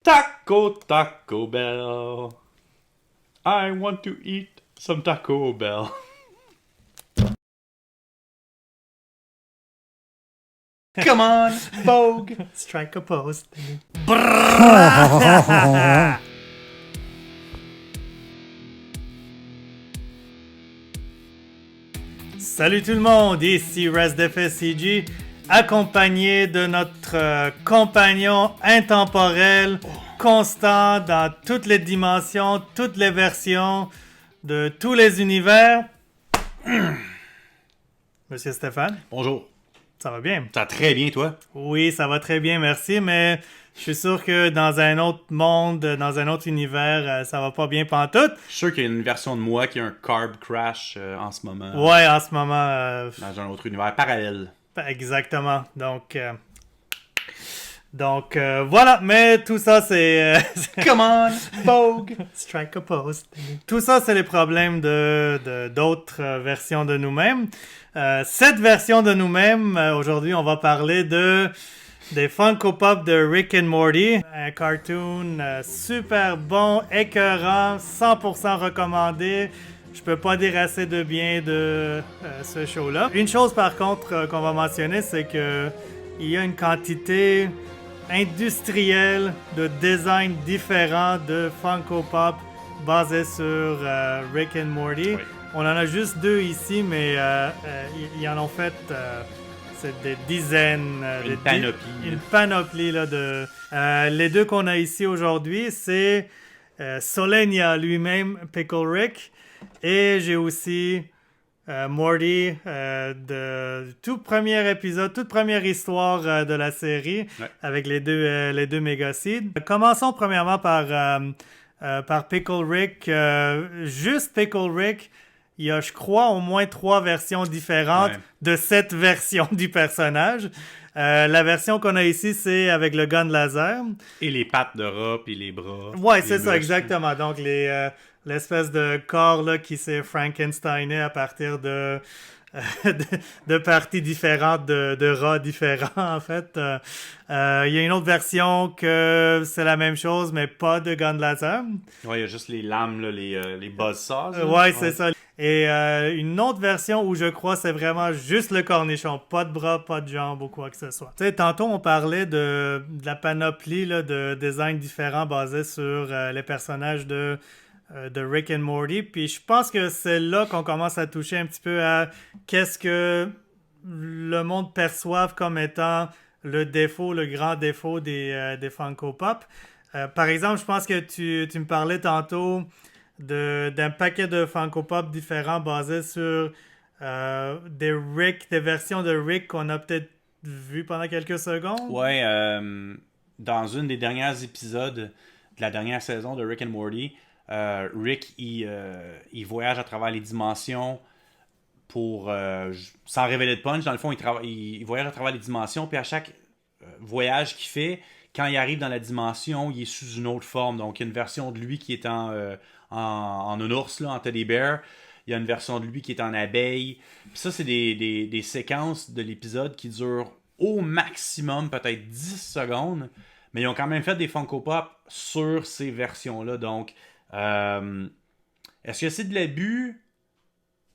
Taco Bell. I want to eat some Taco Bell. Come on, Vogue. Strike a pose. Salut tout le monde, ici ResDFSCG, accompagné de notre compagnon intemporel, constant dans toutes les dimensions, toutes les versions de tous les univers. Monsieur Stéphane, Bonjour. ça va bien? Ça va très bien, toi? Oui, ça va très bien, merci, mais je suis sûr que dans un autre monde, dans un autre univers, ça va pas bien pantoute. Je suis sûr qu'il y a une version de moi qui a un carb crash en ce moment. Ouais, en ce moment, Dans un autre univers parallèle. exactement. Donc voilà, mais tout ça c'est Come on, Vogue. strike a pose. Tout ça c'est les problèmes d'autres versions de nous-mêmes. Cette version de nous-mêmes, aujourd'hui on va parler des Funko Pop de Rick and Morty, un cartoon super bon, écœurant, 100% recommandé. Je peux pas dire assez de bien de ce show-là. Une chose par contre qu'on va mentionner, c'est que il y a une quantité industrielle de designs différents de Funko Pop basés sur Rick and Morty. Oui. On en a juste deux ici, mais ils en ont fait c'est des dizaines. Une panoplie. Une panoplie là, de... les deux qu'on a ici aujourd'hui, c'est Solenia lui-même, Pickle Rick, et j'ai aussi Morty de tout premier épisode, toute première histoire de la série, Ouais. avec les deux Megaseeds. Commençons premièrement par Pickle Rick. Juste Pickle Rick, il y a, je crois, au moins 3 versions différentes Ouais. de cette version du personnage. La version qu'on a ici, c'est avec le gun laser. Et les pattes de rat, puis les bras. Ouais, les c'est ça, muscles. exactement. Donc, l'espèce de corps là, qui s'est Frankensteiné à partir de parties différentes, de rats différents, en fait. Il y a une autre version que c'est la même chose, mais pas de gun laser. Ouais, il y a juste les lames, là, les buzzsaws. là. Ouais, c'est ça. Et une autre version où je crois c'est vraiment juste le cornichon, pas de bras, pas de jambes ou quoi que ce soit. Tu sais, tantôt on parlait de la panoplie là, de designs différents basés sur les personnages de Rick and Morty, puis je pense que c'est là qu'on commence à toucher un petit peu à qu'est-ce que le monde perçoive comme étant le défaut, le grand défaut des Funko Pop. Par exemple, je pense que tu me parlais tantôt d'un paquet de Funko Pop différents basés sur des versions de Rick qu'on a peut-être vu pendant quelques secondes. Ouais, dans une des dernières épisodes de la dernière saison de Rick and Morty, Rick, il voyage à travers les dimensions pour, sans révéler de punch, dans le fond, il voyage à travers les dimensions, puis à chaque voyage qu'il fait, quand il arrive dans la dimension, il est sous une autre forme. Donc, il y a une version de lui qui est en nounours, là, en teddy bear. Il y a une version de lui qui est en abeille. Puis ça, c'est des séquences de l'épisode qui durent au maximum peut-être 10 secondes. Mais ils ont quand même fait des Funko Pop sur ces versions-là. Donc, est-ce que c'est de l'abus?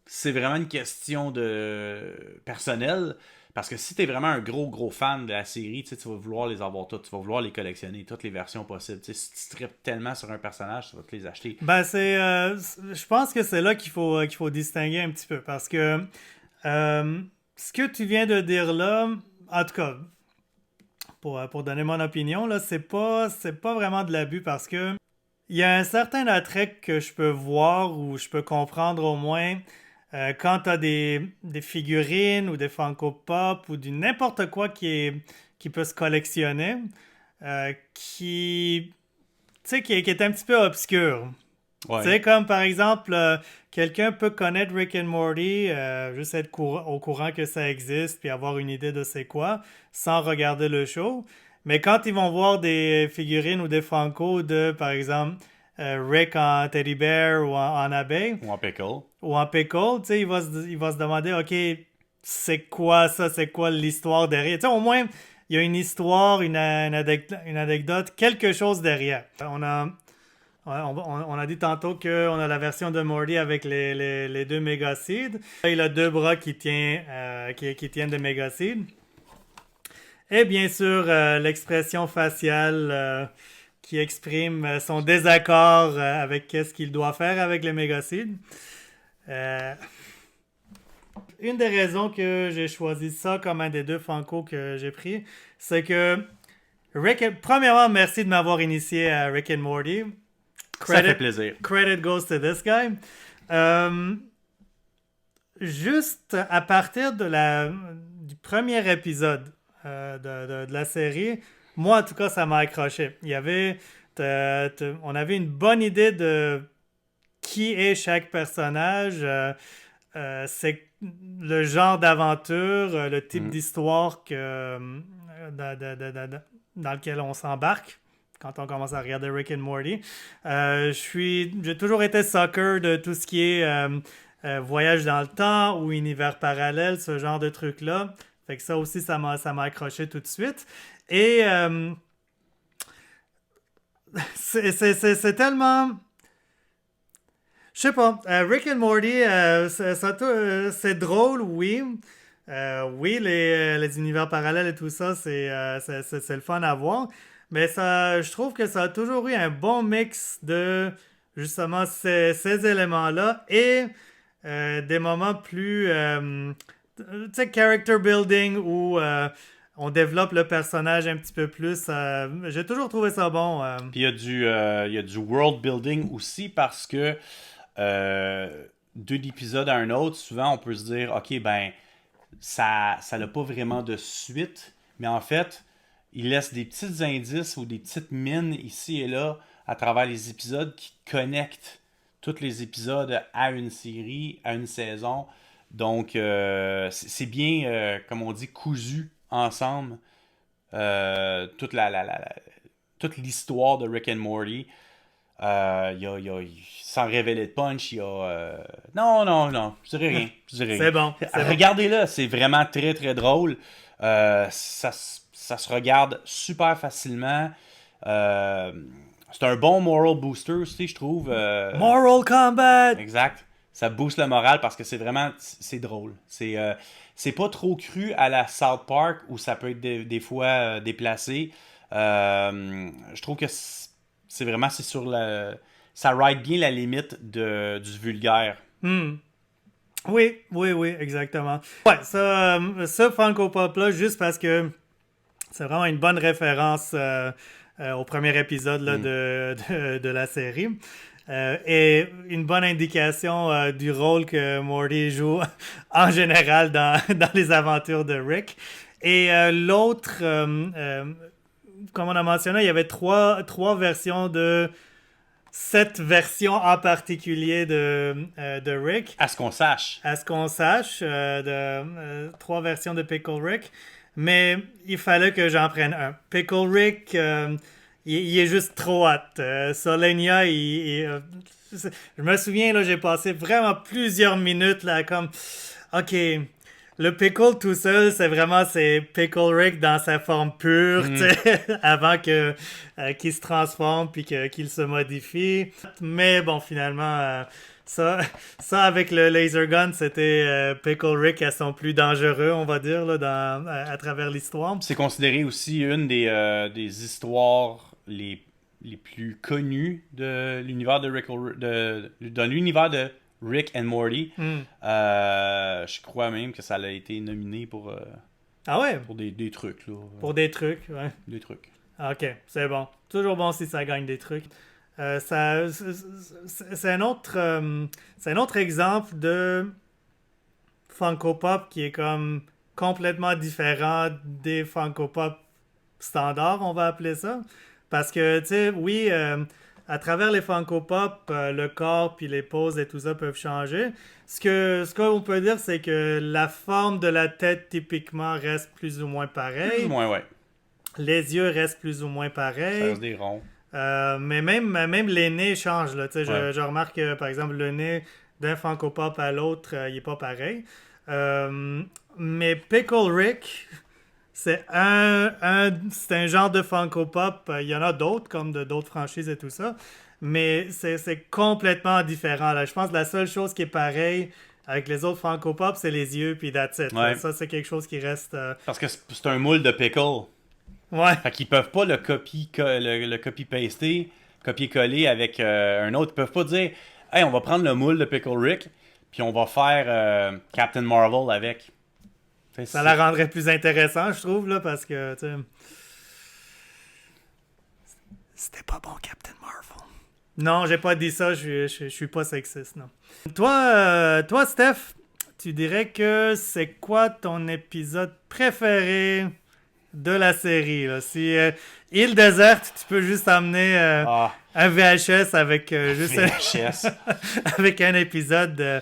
C'est vraiment une question de personnel. Parce que si t'es vraiment un gros fan de la série, tu vas vouloir les avoir toutes. Tu vas vouloir les collectionner, toutes les versions possibles. Tu sais, si tu tripes tellement sur un personnage, tu vas te les acheter. Ben, je pense que c'est là qu'il faut distinguer un petit peu. Parce que ce que tu viens de dire là, en tout cas, pour donner mon opinion, là, c'est pas vraiment de l'abus parce que il y a un certain attrait que je peux voir ou je peux comprendre au moins quand tu as des figurines ou des Funko Pop ou du n'importe quoi qui peut se collectionner, tu sais, qui est un petit peu obscur. Ouais. Tu sais, comme par exemple, quelqu'un peut connaître Rick and Morty, juste être au courant que ça existe, puis avoir une idée de c'est quoi, sans regarder le show. Mais quand ils vont voir des figurines ou des Funko de, par exemple, Rick en teddy bear ou en abeille, Ou en pickle. ou en pickle, tu sais, il va se demander, OK, c'est quoi ça? C'est quoi l'histoire derrière? Tu sais, au moins, il y a une histoire, une anecdote, quelque chose derrière. On a dit tantôt qu'on a la version de Morty avec les deux mégacides. Il a deux bras qui tiennent des mégacides. Et bien sûr, l'expression faciale qui exprime son désaccord avec ce qu'il doit faire avec les mégacides. Une des raisons que j'ai choisi ça comme un des deux Funko que j'ai pris, c'est que premièrement, merci de m'avoir initié à Rick and Morty. Ça fait plaisir. Credit goes to this guy. Juste à partir du premier épisode de la série, moi en tout cas, ça m'a accroché. On avait une bonne idée de qui est chaque personnage. C'est le genre d'aventure, le type d'histoire dans lequel on s'embarque quand on commence à regarder Rick and Morty. J'ai toujours été sucker de tout ce qui est voyage dans le temps ou univers parallèle, ce genre de trucs-là. Fait que ça aussi, ça m'a accroché tout de suite. Et c'est tellement... Je sais pas, Rick and Morty, c'est drôle, oui. Oui, les univers parallèles et tout ça, c'est le fun à voir. Mais je trouve que ça a toujours eu un bon mix de, justement, ces éléments-là et des moments plus, tu sais, character building où on développe le personnage un petit peu plus. J'ai toujours trouvé ça bon. Puis il y a du world building aussi parce que d'un épisode à un autre, souvent on peut se dire, ok, ben, ça n'a pas vraiment de suite, mais en fait, il laisse des petits indices ou des petites mines ici et là à travers les épisodes qui connectent tous les épisodes à une série, à une saison. Donc, c'est bien, comme on dit, cousu ensemble. Toute l'histoire de Rick and Morty. Sans révéler de punch, il y a... Non, je dirais rien. C'est bon. Regardez-le, c'est vraiment très très drôle. Ça se regarde super facilement. C'est un bon moral booster aussi, je trouve. Moral combat! Exact. Ça booste le moral parce que c'est drôle. C'est pas trop cru à la South Park où ça peut être des fois déplacé. Je trouve que c'est sur ça ride bien la limite du vulgaire. Oui, exactement. Ouais, ça Funko Pop-là, juste parce que c'est vraiment une bonne référence au premier épisode là, de la série. Et une bonne indication du rôle que Morty joue en général dans les aventures de Rick. Et l'autre, comme on a mentionné, il y avait trois versions de cette version en particulier de Rick. À ce qu'on sache. Trois versions de Pickle Rick. Mais il fallait que j'en prenne un. Pickle Rick, il est juste trop hot. Solenia, je me souviens, là, j'ai passé vraiment plusieurs minutes là, comme... OK, le pickle tout seul, c'est Pickle Rick dans sa forme pure, avant qu'il se transforme puis qu'il se modifie. Mais bon, finalement, ça avec le laser gun, c'était Pickle Rick à son plus dangereux, on va dire, là, à travers l'histoire. C'est considéré aussi une des histoires les plus connues de l'univers de l'univers de Rick and Morty. Je crois même que ça a été nominé pour pour des trucs là. Pour des trucs, ouais. Des trucs. Ok, c'est bon. Toujours bon si ça gagne des trucs. C'est un autre exemple de Funko Pop qui est comme complètement différent des Funko Pop standards, on va appeler ça. Parce que, tu sais, oui, à travers les Funko Pop, le corps puis les poses et tout ça peuvent changer. Ce qu'on peut dire, c'est que la forme de la tête, typiquement, reste plus ou moins pareille. Plus ou moins, ouais. Les yeux restent plus ou moins pareils. Ça reste des ronds. Mais même les nez changent, là. Tu sais, Ouais. je remarque que, par exemple, le nez d'un Funko Pop à l'autre, il est pas pareil. Mais Pickle Rick, c'est c'est un genre de Funko Pop. Il y en a d'autres, comme d'autres franchises et tout ça. Mais c'est complètement différent. Là. Je pense que la seule chose qui est pareille avec les autres Funko Pop, c'est les yeux, puis that's it. Ouais. Ça, c'est quelque chose qui reste... Parce que c'est un moule de pickle. Ouais. Fait qu'ils peuvent pas le copy-paster, copier-coller avec un autre. Ils peuvent pas dire « Hey, on va prendre le moule de Pickle Rick, puis on va faire Captain Marvel avec. » Ça la rendrait plus intéressant, je trouve, là, parce que, tu sais... C'était pas bon, Captain Marvel. Non, j'ai pas dit ça, je suis pas sexiste, non. Toi, Steph, tu dirais que c'est quoi ton épisode préféré de la série, là? Si Île déserte, tu peux juste amener un VHS avec juste VHS. avec un épisode.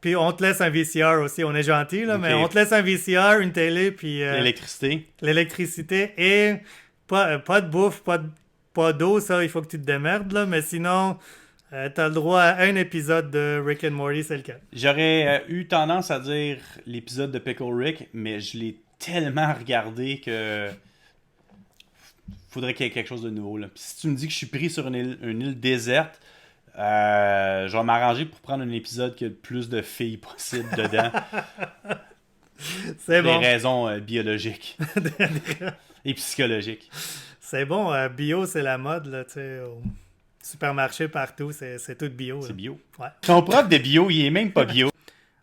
Puis on te laisse un VCR aussi, on est gentil, là, mais on te laisse un VCR, une télé, puis... L'électricité et pas de bouffe, pas d'eau, ça, il faut que tu te démerdes, là, mais sinon, t'as le droit à un épisode de Rick and Morty, c'est le cas. J'aurais eu tendance à dire l'épisode de Pickle Rick, mais je l'ai tellement regardé que faudrait qu'il y ait quelque chose de nouveau, là. Puis si tu me dis que je suis pris sur une île déserte, je vais m'arranger pour prendre un épisode qui a le plus de filles possible dedans. C'est bon. Des raisons biologiques et psychologiques. C'est bon, bio, c'est la mode, là, tu sais, au supermarché partout, c'est tout bio. C'est bio. Ouais. Ton prof de bio, il est même pas bio.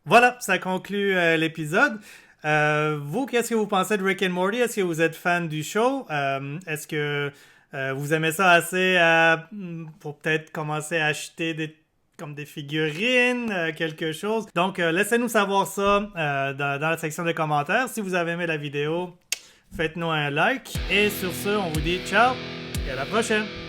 Voilà, ça conclut l'épisode. Vous, qu'est-ce que vous pensez de Rick and Morty? Est-ce que vous êtes fan du show? Est-ce que vous aimez ça assez pour peut-être commencer à acheter comme des figurines, quelque chose? Donc, laissez-nous savoir ça dans la section de commentaires. Si vous avez aimé la vidéo, faites-nous un like. Et sur ce, on vous dit ciao et à la prochaine!